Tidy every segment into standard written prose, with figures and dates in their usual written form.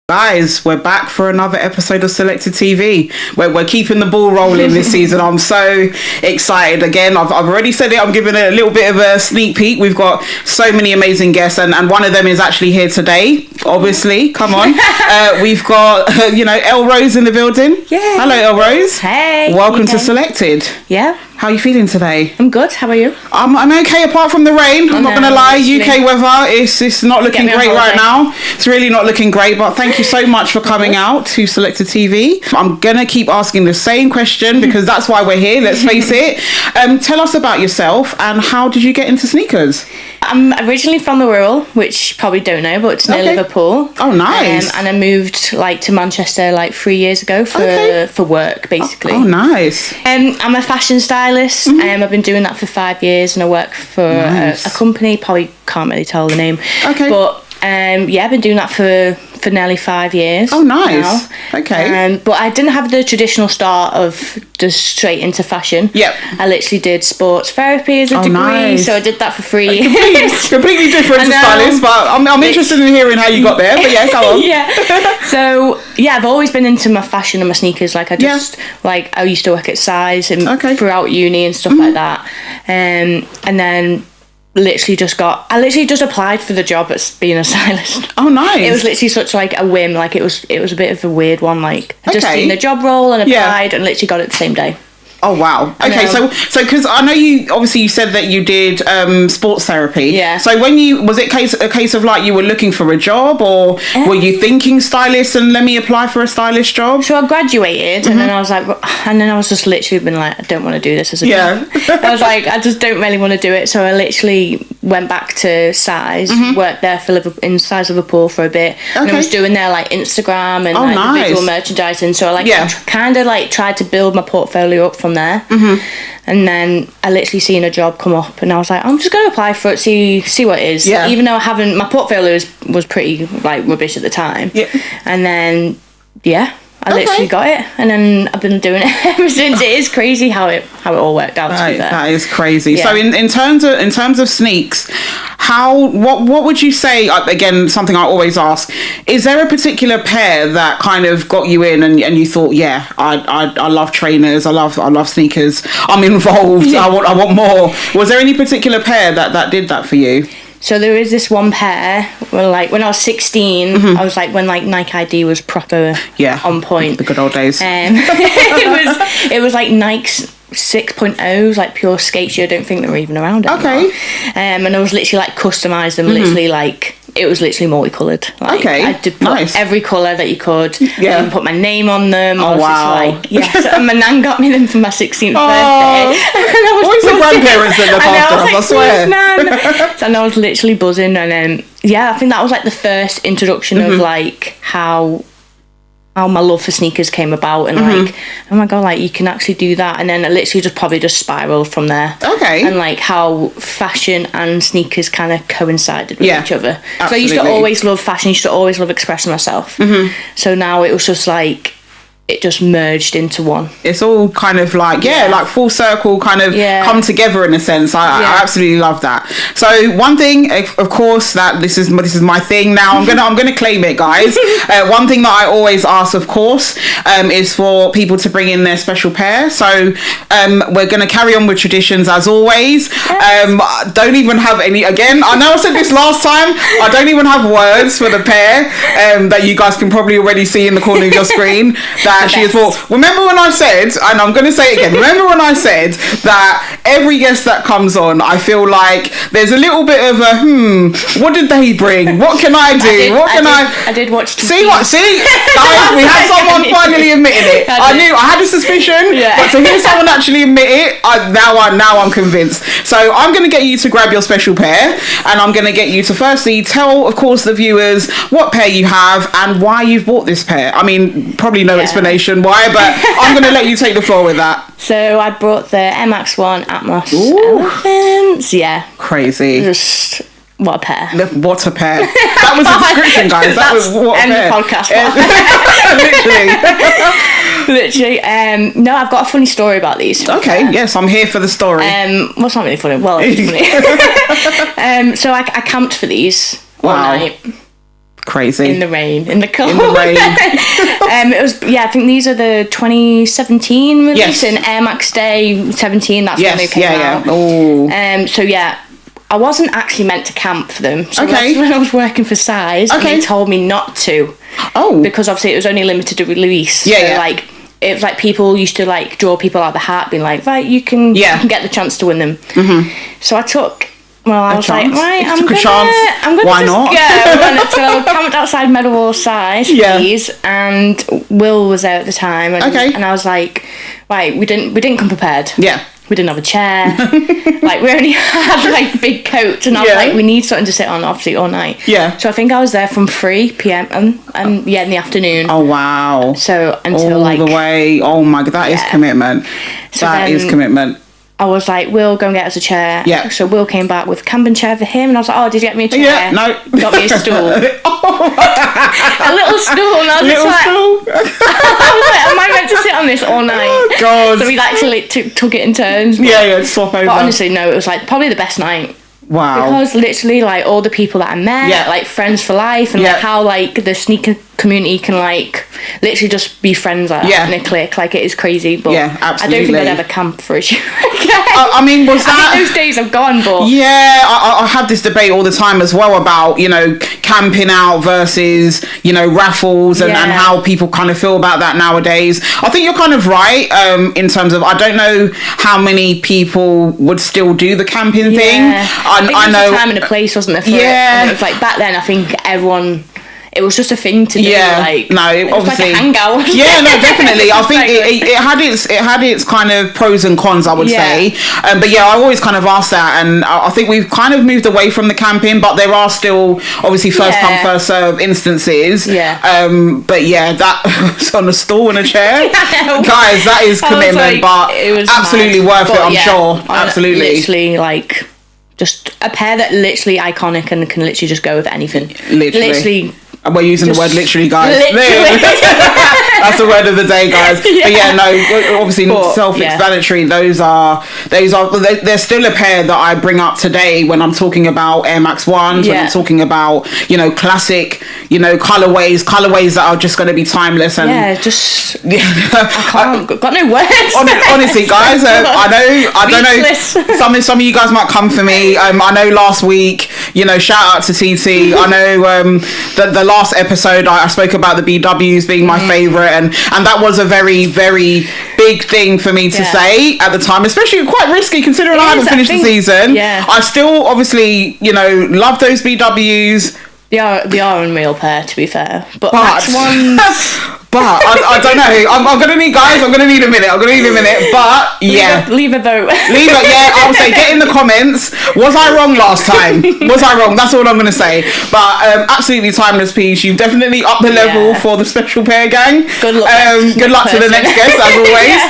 Guys, we're back for another episode of Solekted TV. We're keeping the ball rolling this season. I'm so excited. Again, I've already said it. I'm giving it a little bit of a sneak peek. We've got so many amazing guests, and one of them is actually here today. Obviously, come on. We've got Elrose in the building. Yeah. Hello, Elrose. Hey. Welcome to Solekted. Yeah. How are you feeling today? I'm good. How are you? I'm okay apart from the rain. I'm not going to lie. UK weather, it's not looking great right now. It's really not looking great, but thank you so much for coming out to Solekted TV. I'm going to keep asking the same question because that's why we're here, let's face it. Tell us about yourself and how did you get into sneakers? I'm originally from the Wirral, which you probably don't know, but it's near Liverpool. Oh, nice. And I moved to Manchester 3 years ago for work, basically. Oh, nice. I'm a fashion stylist. I've been doing that for 5 years, and I work for a company. Probably can't really tell the name. Okay. But I've been doing that for nearly 5 years. Oh, nice. Now. Okay. But I didn't have the traditional start of just straight into fashion. Yep. I literally did sports therapy as a degree, nice. so I did that for 3 years. Completely different to stylist, but I'm interested in hearing how you got there. But yeah, go on. Yeah. So I've always been into my fashion and my sneakers. I used to work at Size and throughout uni and stuff like that. And then I literally just applied for the job as being a stylist. Oh, nice. It was literally such a whim. It was a bit of a weird one. I just seen the job role and applied and literally got it the same day. Oh, wow. Okay, so because I know you said that you did sports therapy. Yeah. So was it a case of you were looking for a job, or were you thinking stylist and let me apply for a stylist job? So I graduated and then I was just literally been I don't want to do this as a job. I was I just don't really want to do it. So I literally went back to Size, worked there in Size Liverpool for a bit, and I was doing their Instagram and visual merchandising. So I kind of tried to build my portfolio up from there. And then I literally seen a job come up and I was I'm just going to apply for it, see what it is. Even though my portfolio was pretty rubbish at the time. And then I literally got it, and then I've been doing it ever since. It is crazy how it all worked out. To be fair. That is crazy. Yeah. So in terms of sneaks, what would you say? Again, something I always ask: is there a particular pair that kind of got you in, and you thought, I love trainers, I love sneakers, I'm involved, I want more. Was there any particular pair that did that for you? So there is this one pair where when I was 16, I was when Nike ID was proper on point. The good old days. It was Nike's 6.0s, pure skate shoe. I don't think they were even around anymore. And I was literally customised them, literally it was literally multicoloured. I did put every colour that you could. I even put my name on them. Oh, wow. Yes. And my nan got me them for my 16th birthday. Always the grandparents that look after us, I swear. And I was literally buzzing. And then, I think that was the first introduction of how my love for sneakers came about, and oh my god, you can actually do that. And then I literally probably spiraled from there. And how fashion and sneakers kind of coincided with each other. Absolutely. So I used to always love fashion, used to always love expressing myself. So now it was just it just merged into one. It's all kind of full circle, kind of come together in a sense. I absolutely love that. So one thing, of course, that this is my thing now. I'm gonna claim it, guys. One thing that I always ask, of course, is for people to bring in their special pair. So we're gonna carry on with traditions as always. Don't even have any. Again, I know I said this last time. I don't even have words for the pair that you guys can probably already see in the corner of your screen. She is well. Remember when I said, and I'm going to say it again, remember when I said that every guest that comes on, I feel there's a little bit of a, what did they bring? What can I do? I did watch TV. See? Guys, we had someone finally admitting it. I had a suspicion, but to hear someone actually admit it, now I'm convinced. So I'm going to get you to grab your special pair, and I'm going to get you to firstly tell, of course, the viewers what pair you have and why you've bought this pair. I mean, probably no explanation why, but I'm going to let you take the floor with that. So I brought the MX1 Atmos elephants. Yeah. Crazy. Just what a pair. What a pair. That was a description, guys. That was what a pair. End the podcast. Literally. No, I've got a funny story about these. Okay, yes, I'm here for the story. Well, it's not really funny. Well, it's funny. So I camped for these all night. Crazy. In the rain, in the cold. In the rain. It was, I think these are the 2017 release in Air Max Day 17. That's when they came out. Oh. So I wasn't actually meant to camp for them. So that's when I was working for Size, and they told me not to. Oh. Because obviously it was only limited to release. So like, it was like people used to like draw people out of the hat, being like, right, you can get the chance to win them. Mm-hmm. So I took. Well, I was like, right, I'm gonna Why not? Go. So I camped outside Meadowhall Size, and Will was there at the time, and I was like, right, we didn't come prepared. Yeah. We didn't have a chair. Like, we only had like big coats, and I was like, we need something to sit on, obviously, all night. Yeah. So I think I was there from 3 p.m. and in the afternoon. Oh wow. So until all the way. Oh my god, that is commitment. So that is commitment. I was like, Will, go and get us a chair. Yeah. So Will came back with a camping chair for him, and I was like, oh, did you get me a chair? Yeah, no. Got me a stool. A little stool, and I was just like, I was like, am I meant to sit on this all night? Oh, God. So we actually took it in turns. Swap over. But honestly, no, it was like probably the best night. Wow. Because literally, like, all the people that I met, like, friends for life, and like how like the sneaker community can like literally just be friends like that in a clique. Like, it is crazy, but absolutely. I don't think I'd ever camp for a show again. I mean, was that... I think those days have gone, but... I have this debate all the time as well about, you know, camping out versus, you know, raffles and how people kind of feel about that nowadays. I think you're kind of right in terms of, I don't know how many people would still do the camping thing. I know a time and a place, wasn't there, for it? And it was like, back then, I think everyone... It was just a thing to do. Like, no, it obviously, was like a hangout. Yeah, no, definitely. I think it had its kind of pros and cons, I would say. But I always kind of ask that, and I think we've kind of moved away from the camping, but there are still obviously first come first serve instances. But that on a stool and a chair, guys, that is commitment, but it was absolutely worth it. I'm sure, absolutely. Literally, like, just a pair that literally iconic and can literally just go with anything. Literally. We're using the word literally, guys. That's the word of the day, guys. But no, obviously self-explanatory. They're still a pair that I bring up today when I'm talking about Air Max 1s, when I'm talking about, you know, classic, you know, colorways that are just going to be timeless. And I can't, got no words. Honestly, guys, I don't know. Some of you guys might come for me. I know last week, you know, shout out to TT. I know the last episode I spoke about the BWs being my favourite, and that was a very, very big thing for me to say at the time, especially quite risky considering I hadn't finished the season. I still obviously, you know, love those BWs. They are unreal pair, to be fair, but Max ones. But I don't know. I'm gonna need a minute. But leave a vote. I would say get in the comments. Was I wrong last time? Was I wrong? That's all I'm gonna say. But absolutely timeless piece. You've definitely upped the level for the special pair gang. Good luck. Good luck to the next guest, as always.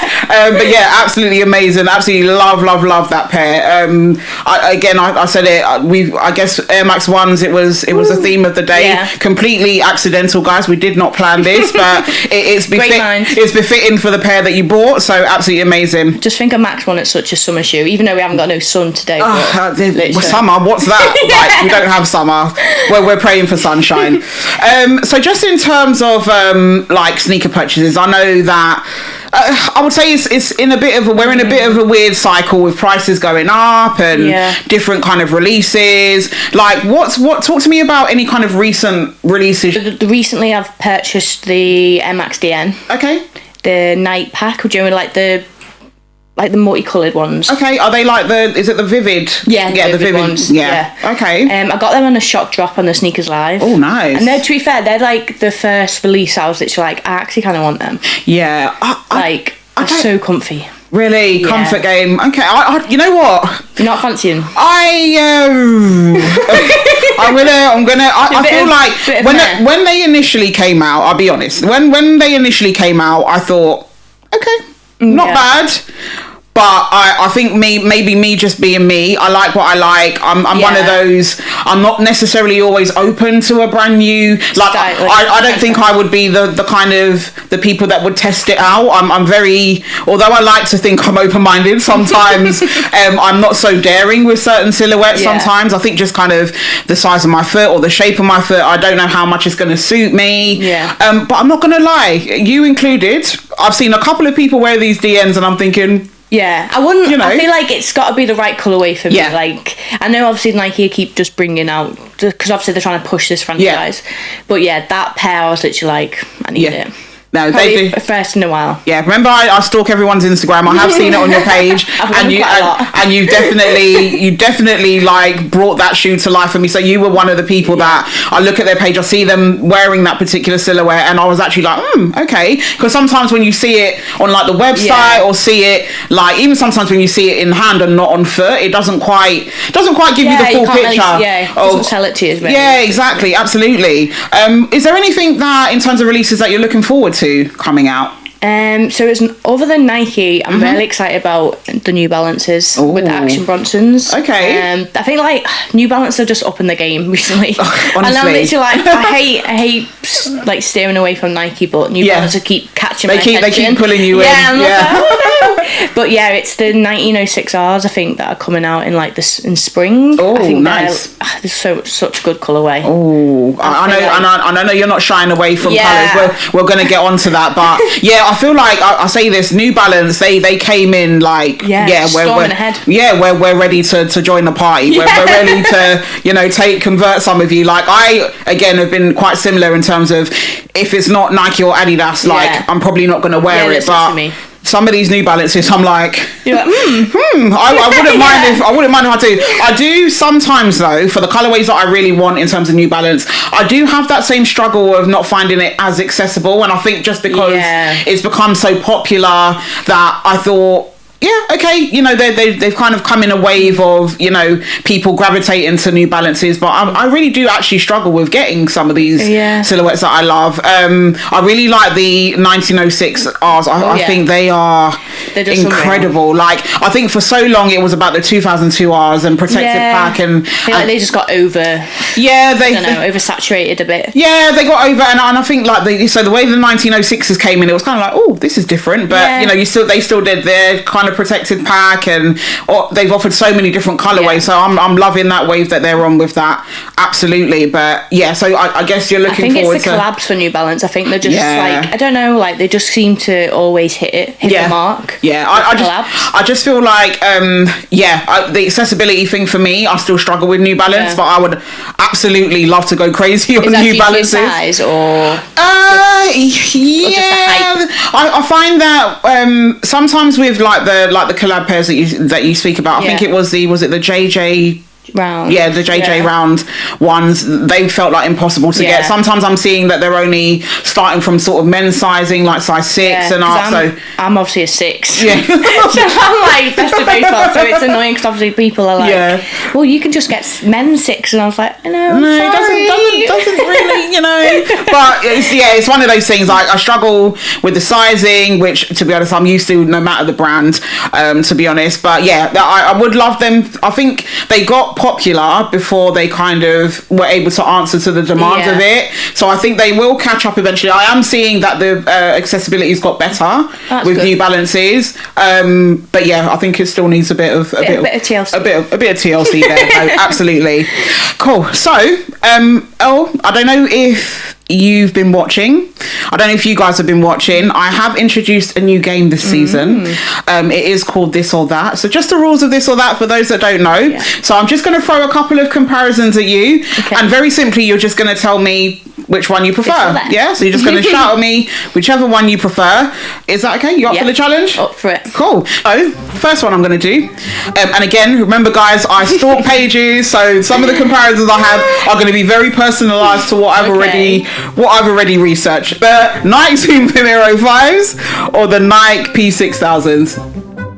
But absolutely amazing. Absolutely love that pair. I said it. I guess Air Max 1s. It was a theme of the day. Completely accidental, guys. We did not plan this, but. It's befitting for the pair that you bought, so absolutely amazing. Just think of Max 1 at such a summer shoe, even though we haven't got no sun today. Summer? What's that? Like, we don't have summer. We're praying for sunshine. So just in terms of like sneaker purchases, I know that I would say we're in a bit of a weird cycle with prices going up and different kind of releases. Like, talk to me about any kind of recent releases. Recently, I've purchased the MX DN. Okay. The night pack, which are like the multicoloured ones. Okay, are they like is it the vivid? Yeah, the vivid ones. Yeah. Okay. I got them on a shock drop on the Sneakers Live. Oh, nice. And to be fair, they're like the first release. I was literally like, I actually kind of want them. Yeah. They're so comfy. Really? Yeah. Comfort game. Okay, I you know what? You're not fancying? I feel like when they initially came out, I'll be honest, when they initially came out, I thought, okay, not bad. But I think maybe me just being me, I like what I like. I'm one of those, I'm not necessarily always open to a brand new, like, I don't think I would be the kind of, the people that would test it out. I'm very, although I like to think I'm open-minded, sometimes I'm not so daring with certain silhouettes sometimes. I think just kind of the size of my foot or the shape of my foot, I don't know how much it's going to suit me. But I'm not going to lie, you included, I've seen a couple of people wear these DNs and I'm thinking... Yeah, I wouldn't. You know, I feel like it's got to be the right colorway for me. Like, I know obviously Nike keep just bringing out, because obviously they're trying to push this franchise. But yeah, that pair I was literally like, I need it. No, probably they do. First in a while. Yeah, remember I stalk everyone's Instagram. I have seen it on your page, and you definitely like brought that shoe to life for me. So you were one of the people that I look at their page, I see them wearing that particular silhouette, and I was actually like, okay. Because sometimes when you see it on like the website or see it like even sometimes when you see it in hand and not on foot, it doesn't quite give you the full picture. It doesn't sell it to you as well. Yeah, exactly, absolutely. Is there anything that in terms of releases that you're looking forward to coming out? So it's other than Nike, I'm really excited about the New Balances with the Action Bronsons. Okay. I think like New Balance are just up in the game recently. Honestly. And I'm literally like, I hate like steering away from Nike, but New Balance keep catching my attention. They keep pulling you in. I'm like, oh no. But yeah, it's the 1906Rs I think that are coming out in like in spring. Oh, I think nice. There's such good colourway. Oh, I know you're not shying away from colours. We're going to get onto that, but yeah, I feel like I say this, New Balance, they came in like storming ahead. Yeah, we're ready to join the party. We're ready to convert some of you. Like I again have been quite similar in terms of if it's not Nike or Adidas, like I'm probably not going to wear it. But some of these New Balances, I'm like, I wouldn't mind if I do. I do sometimes though, for the colorways that I really want in terms of New Balance, I do have that same struggle of not finding it as accessible. And I think just because it's become so popular that I thought, they've kind of come in a wave of, people gravitating to New Balances, but I really do actually struggle with getting some of these silhouettes that I love. I really like the 1906Rs. I think they're incredible. Like, I think for so long it was about the 2002Rs and Protected Pack, and I feel like they just got oversaturated a bit. Yeah, they got over, and I think like the way the 1906s came in, it was kind of like, oh, this is different, but they still did their kind of Protected Pack, and they've offered so many different colorways. So I'm loving that wave that they're on with that. Absolutely. But so I guess you're looking forward to... I think it's the collabs for New Balance. I think they're just like, I don't know, like they just seem to always hit the mark. Yeah, I just feel like the accessibility thing for me, I still struggle with New Balance, but I would absolutely love to go crazy on New Balances. Size or I find that sometimes with like the collab pairs that you speak about, I think it was the JJ round. Yeah, the JJ round ones, they felt like impossible to get. Sometimes I'm seeing that they're only starting from sort of men's sizing, like size 6 and up. So I'm obviously a 6. Yeah. So I'm like best of both worlds. So it's annoying because obviously people are like, well, you can just get men's 6, and I was like, no, it doesn't really, But it's one of those things. Like I struggle with the sizing, which to be honest I'm used to no matter the brand. To be honest, but I would love them. I think they got popular before they kind of were able to answer to the demands of it, so I think they will catch up eventually. I am seeing that the accessibility's got better with New Balances, but I think it still needs a bit of TLC, a bit of TLC there. No, absolutely. Cool. So I don't know if you've been watching. I don't know if you guys have been watching. I have introduced a new game this season. It is called This or That. So just the rules of This or That for those that don't know. So I'm just going to throw a couple of comparisons at you, and very simply you're just going to tell me which one you prefer. So you're just going to shout at me whichever one you prefer. Is that okay? You up for the challenge? Up for it. Cool. So first one I'm going to do, and again, remember guys, I stalk pages, so some of the comparisons I have are going to be very personalised to what I've already researched. The Nike Zoom Vimero 5s or the Nike P6000s?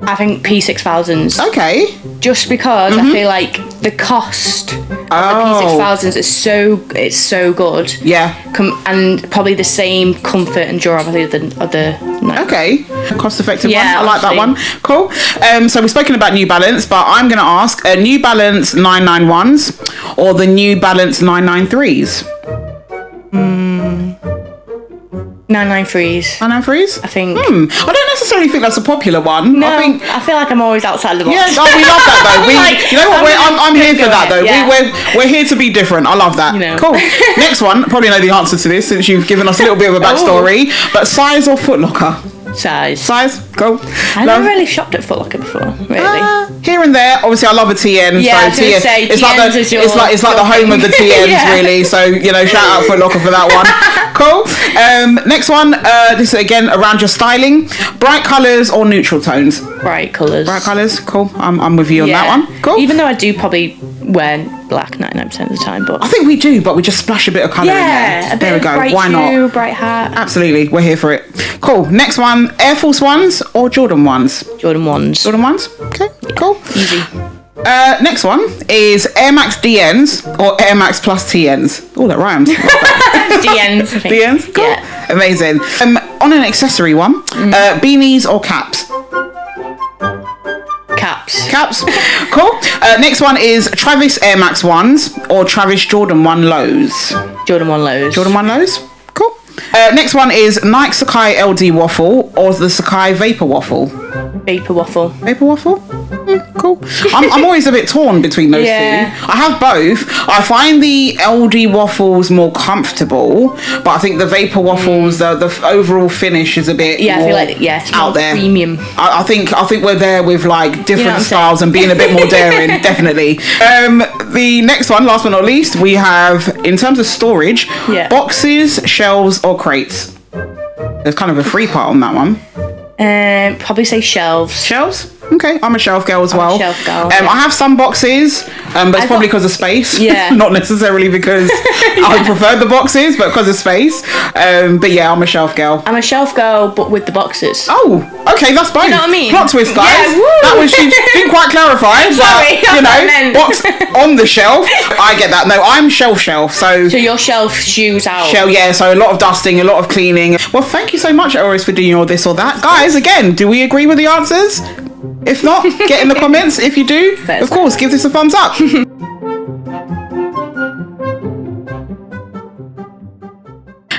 I think P6000s. Okay. Just because I feel like the cost P6000s is so good. Yeah. And probably the same comfort and durability of the other. Okay, cost effective one. I like honestly. that one. Cool. So we've spoken about New Balance, but I'm going to ask New Balance 991s or the New Balance 993s. 993s. 993s? I think. I don't necessarily think that's a popular one. No, I feel like I'm always outside the box. Yeah, we love that though. You know what? I'm here for that though. Yeah. We're here to be different. I love that. Cool. Next one. Probably know the answer to this since you've given us a little bit of a backstory. But size or Foot Locker? Size. Go. I never really shopped at Foot Locker before. Really. Here and there. Obviously, I love a TN. Yeah, so TN. It's like the home of the TNs, really. So shout out Foot Locker for that one. Cool. Next one. This is again around your styling. Bright colours or neutral tones? Bright colours. Bright colours. Cool. I'm with you on that one. Cool. Even though I do probably wear black 99% of the time, but I think we do, but we just splash a bit of colour in there. A bit of bright Why shoe, not? bright hat. Absolutely. We're here for it. Cool. Next one. Air Force Ones or Jordan Ones? Jordan ones. Jordan Ones. Okay. Cool. Easy. Next one is Air Max DNs or Air Max Plus TNs. Oh, that rhymes. DNs. I think. DNs. Cool. Yeah. Amazing. On an accessory one, beanies or caps? Caps. Cool. Next one is Travis Air Max 1s or Travis Jordan 1 lows? Jordan 1 lows. Jordan 1 lows. Cool. Next one is Nike Sacai LD waffle or the Sacai Vapor waffle? Vapor waffle. Vapor waffle? Cool. I'm always a bit torn between those two. I have both. I find the LD waffles more comfortable, but I think the Vapor waffles, the overall finish is a bit more I feel like it's out there. Premium. I think we're there with like different styles and being a bit more daring, definitely. The next one, last but not least, we have in terms of storage, boxes, shelves, or crates. There's kind of a free part on that one. Probably say shelves. Shelves? Okay, I'm a shelf girl as well. I'm a shelf girl. I have some boxes, but it's probably because of space. Yeah. Not necessarily because I prefer the boxes, but because of space. But yeah, I'm a shelf girl. I'm a shelf girl, but with the boxes. Oh, okay, that's both. You know what I mean? Plot twist, guys. Yeah, woo! That was, she didn't quite clarify. Sorry, but, box on the shelf. I get that. No, I'm shelf. So your shelf shoes out. Yeah, so a lot of dusting, a lot of cleaning. Well, thank you so much, Elrose, for doing all this or that. Guys, again, do we agree with the answers? If not, get in the comments. If you do, of course, give this a thumbs up.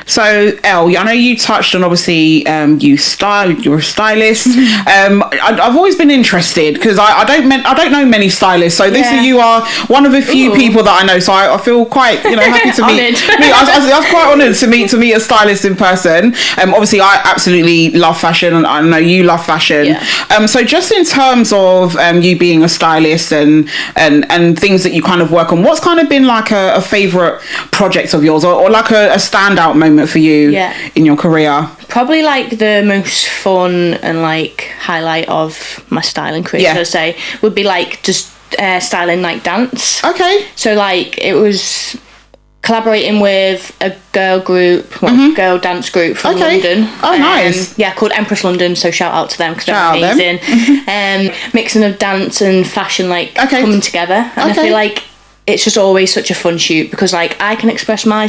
So, Elle, I know you touched on obviously you're a stylist. I've always been interested because I don't know many stylists. So you are one of a few people that I know. So I feel quite happy to meet. I was quite honoured to meet a stylist in person. Obviously, I absolutely love fashion, and I know you love fashion. Yeah. So just in terms of you being a stylist and things that you kind of work on, what's kind of been like a favourite project of yours, or like a standout moment for you in your career? Probably like the most fun and like highlight of my styling career, I'd say, would be like just styling like dance. Okay. So like it was collaborating with a girl group, girl dance group from London. Oh, nice. Called Empress London. So shout out to them because they're amazing. Mixing of dance and fashion coming together, and I feel like it's just always such a fun shoot because like I can express my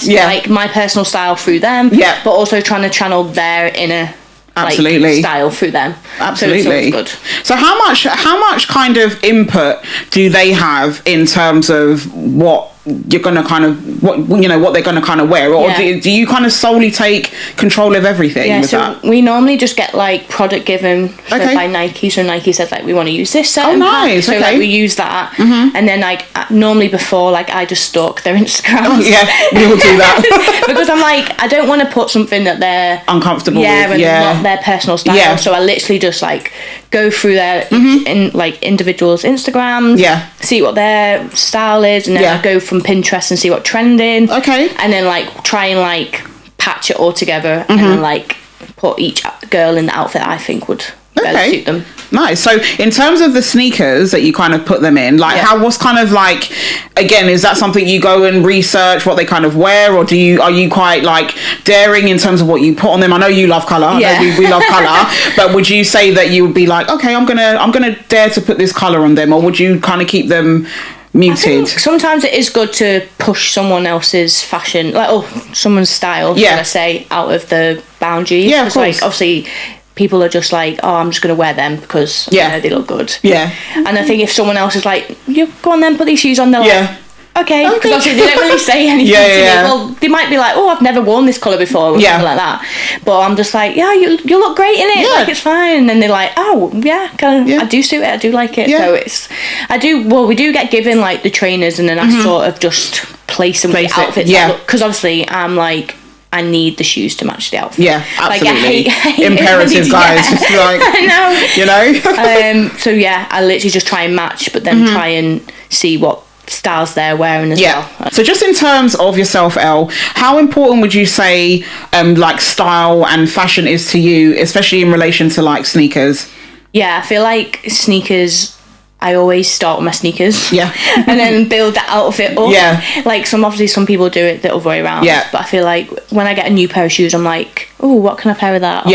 personal style through them, but also trying to channel their inner style through them. Absolutely. So it's good. So how much kind of input do they have in terms of what you're gonna kind of what they're gonna kind of wear, or do you kind of solely take control of everything with that? We normally just get like product given by Nike. So Nike said like we want to use this set. Oh, nice. So like we use that, and then like normally before like I just stalk their Instagram. Oh, yeah, we will do that because I'm like I don't want to put something that they're uncomfortable with. And not their personal style. Yeah. So I literally just like go through their individuals' Instagrams, see what their style is, and then I go from Pinterest and see what trending. Okay. And then like try and like patch it all together and then like put each girl in the outfit I think would better suit them. Nice. So in terms of the sneakers that you kind of put them in, like what's kind of like, again, is that something you go and research what they kind of wear, or are you quite like daring in terms of what you put on them? I know you love colour. I know we love colour, but would you say that you would be like, okay, I'm gonna dare to put this colour on them, or would you kind of keep them muted. Sometimes it is good to push someone else's fashion, like someone's style, should I say, out of the boundaries. Yeah, of course. Like, obviously, people are just like, oh, I'm just going to wear them because they look good. Yeah. And I think if someone else is like, you go on then, put these shoes on, they're like, okay, because obviously they don't really say anything to me. Well, they might be like, oh, I've never worn this colour before, or something like that. But I'm just like, yeah, you look great in it. Like, it's fine. And then they're like, oh, I do suit it. I do like it. So we do get given like the trainers, and then I sort of just place them with the outfits. Because obviously I'm like, I need the shoes to match the outfit. Yeah, absolutely. Like, I hate imperative, guys. Just like, I know. You know? So I literally just try and match, but then try and see what styles they're wearing as well. So just in terms of yourself, Elle, how important would you say like style and fashion is to you, especially in relation to like sneakers? I feel like sneakers, I always start with my sneakers and then build that outfit up. Like some people do it the other way around, but I feel like when I get a new pair of shoes, I'm like, oh, what can I pair with that?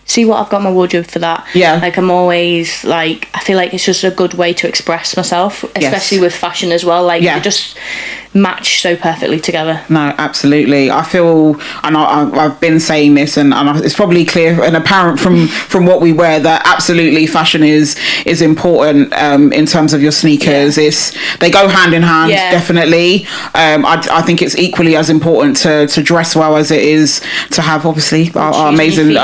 See what I've got in my wardrobe for that. Like, I'm always like, I feel like it's just a good way to express myself, especially with fashion as well. Like, they just match so perfectly together. No, absolutely. I feel, and I've been saying this, and it's probably clear and apparent from what we wear, that absolutely fashion is important in terms of your sneakers. They go hand in hand, definitely. I think it's equally as important to dress well as it is to have, obviously, our amazing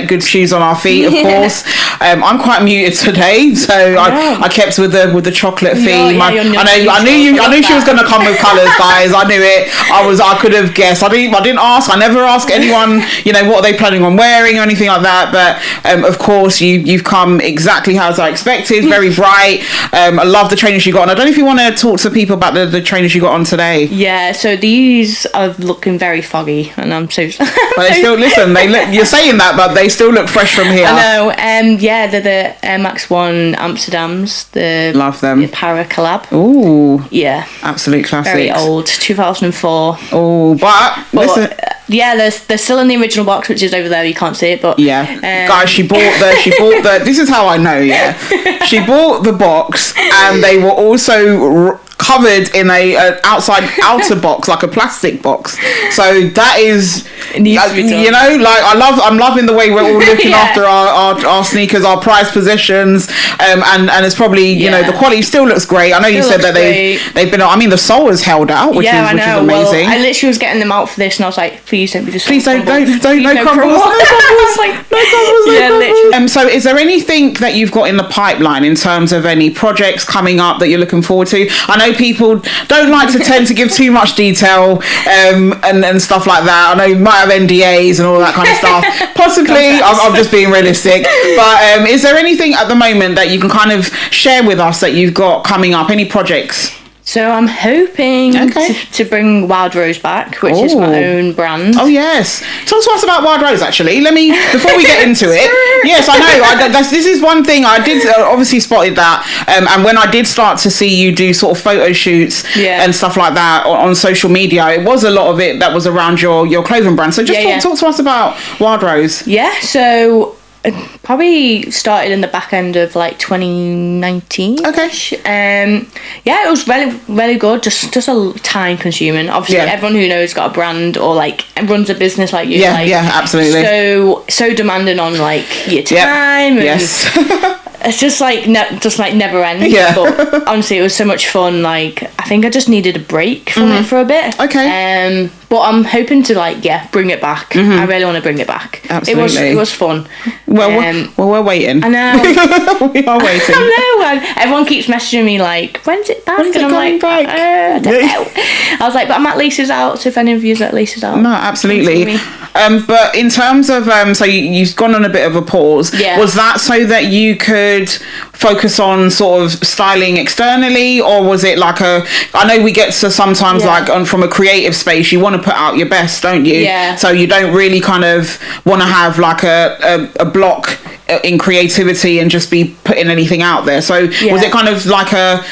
good shoes on our feet, of course. I'm quite muted today, so I kept with the chocolate theme. I knew she was going to come with colours, guys. I knew it. I could have guessed. I didn't ask. I never ask anyone, what are they planning on wearing or anything like that. But of course, you've come exactly as I expected. Very bright. I love the trainers you got on. I don't know if you want to talk to people about the trainers you got on today. Yeah. So these are looking very foggy, and I'm so. But they still listen. You're saying that, but they still look fresh from here. I know. They're the Air Max 1 Amsterdams. Love them. The Para collab. Ooh. Yeah. Absolute classics. Very old, 2004. Oh, but listen. They're still in the original box, which is over there. You can't see it, but guys, she bought the. This is how I know. She bought the box, and they were also covered in a outer box, like a plastic box. So that is, like I'm loving the way we're all looking after our sneakers, our prized possessions, and it's probably the quality still looks great. I know you said that they've been. I mean, the sole is held out, which is amazing. Well, I literally was getting them out for this, and I was like, please don't be just. Please don't crumbles. No crumbles. Yeah, literally. So is there anything that you've got in the pipeline in terms of any projects coming up that you're looking forward to? I know people don't like to tend to give too much detail and stuff like that. I know you might have NDAs and all that kind of stuff. Possibly, I'm just being realistic. But is there anything at the moment that you can kind of share with us that you've got coming up? Any projects? So I'm hoping to bring Wild Rose back, which is my own brand. Oh yes, talk to us about Wild Rose. Actually, before we get into it. Yes, I know. This is one thing I did obviously spotted that, and when I did start to see you do sort of photo shoots and stuff like that on social media, it was a lot of it that was around your clothing brand. So just talk to us about Wild Rose. Yeah. So. It probably started in the back end of like 2019. Okay. It was really, really good. Just a time consuming. Obviously, everyone who knows got a brand or like runs a business like you. Absolutely. So demanding on like your time. Yes. It's just like never ends. Yeah. But honestly, it was so much fun. Like, I think I just needed a break from it for a bit. Okay. But I'm hoping to bring it back. I really want to bring it back. Absolutely. It was fun. Well, we're waiting. I know. We are waiting. I know. Everyone keeps messaging me like, when's it back? When's it coming back? I don't know. I was like, but I'm at Laces Out, so if any of you's at Laces Out. No, absolutely. But in terms of, so you've gone on a bit of a pause. Yeah. Was that so that you could focus on sort of styling externally, or was it like I know we get to sometimes from a creative space, you want to put out your best, don't you? Yeah. So you don't really kind of want to have like a block in creativity and just be putting anything out there. So was it kind of like a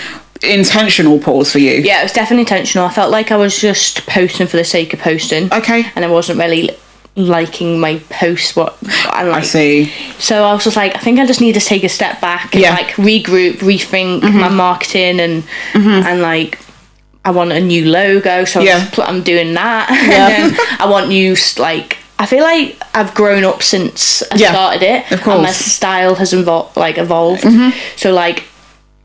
intentional pause for you? Yeah, it was definitely intentional. I felt like I was just posting for the sake of posting. Okay. And I wasn't really liking my posts. I see. So I was just like, I think I just need to take a step back and like regroup, rethink my marketing and like I want a new logo, so I'm doing that. And then I want new like. I feel like I've grown up since I started it, of course. And my style has evolved. So like,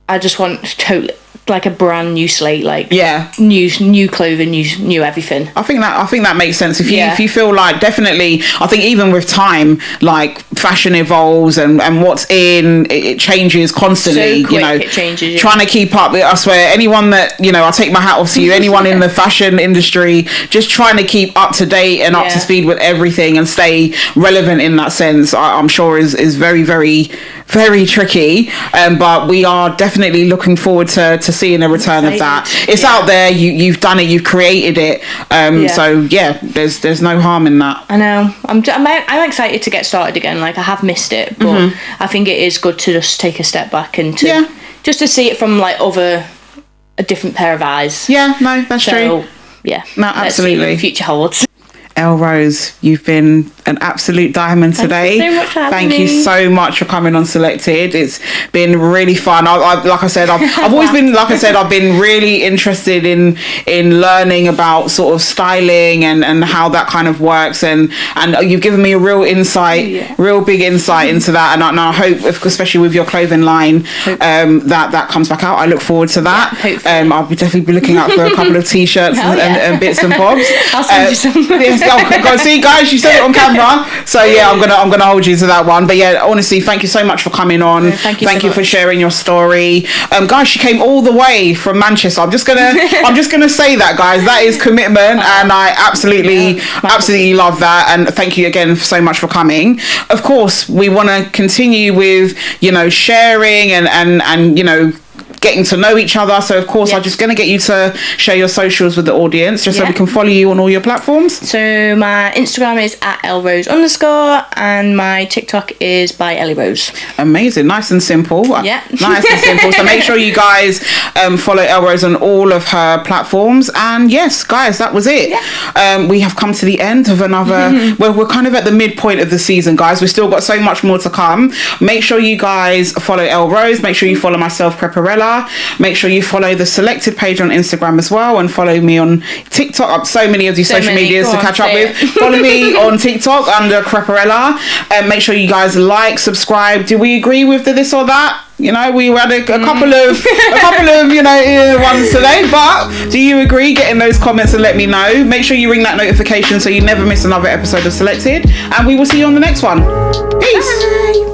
I just want totally like a brand new slate, like new clothing, new everything. I think that makes sense. If you feel like, definitely, I think even with time, like fashion evolves and what's in, it changes constantly. So quick, it changes. Trying to keep up with, I swear, anyone that I take my hat off to you. Anyone in the fashion industry, just trying to keep up to date and up to speed with everything and stay relevant in that sense. I'm sure is very, very, very tricky. But we are definitely looking forward to seeing a return of that. It's out there. You've done it. You've created it. So there's no harm in that. I know. I'm excited to get started again. Like, I have missed it, but I think it is good to just take a step back and just to see it from like a different pair of eyes. Yeah, no, that's true. Yeah, no, absolutely. Let's see what the future holds. Elrose, you've been an absolute diamond today. Thank you so much for having Thank me. you so much for coming on Solekted. It's been really fun. Like I said, I've always been, like I said, I've been really interested in learning about sort of styling and how that kind of works, and you've given me a real insight, real big insight into that, and I hope, especially with your clothing line, that comes back out. I look forward to that. I'll definitely be looking out for a couple of t-shirts and bits and bobs. I'll send you some. Go see, guys, you said it on camera, so I'm gonna hold you to that one. But honestly, thank you so much for coming on. Thank you for sharing your story, guys. She came all the way from Manchester. I'm just gonna say that, guys, that is commitment, and I absolutely love that. And thank you again so much for coming. Of course, we want to continue with sharing and getting to know each other. So of course, I'm just going to get you to share your socials with the audience, just so we can follow you on all your platforms. So my Instagram is @Elrose_, and my TikTok is by Elrose. Amazing, nice and simple. Yeah, nice and simple. So make sure you guys follow Elrose on all of her platforms. And yes, guys, that was it. We have come to the end of another. We're kind of at the midpoint of the season, guys. We've still got so much more to come. Make sure you guys follow Elrose. Make sure you follow myself, CREPERELLA. Make sure you follow the Solekted page on Instagram as well, and follow me on TikTok. So many of these social medias to catch up with. Follow me on TikTok under CREPERELLA, and make sure you guys like, subscribe. Do we agree with the this or that? We had a couple of ones today, but do you agree? Get in those comments and let me know. Make sure you ring that notification so you never miss another episode of Solekted, and we will see you on the next one. Peace. Bye.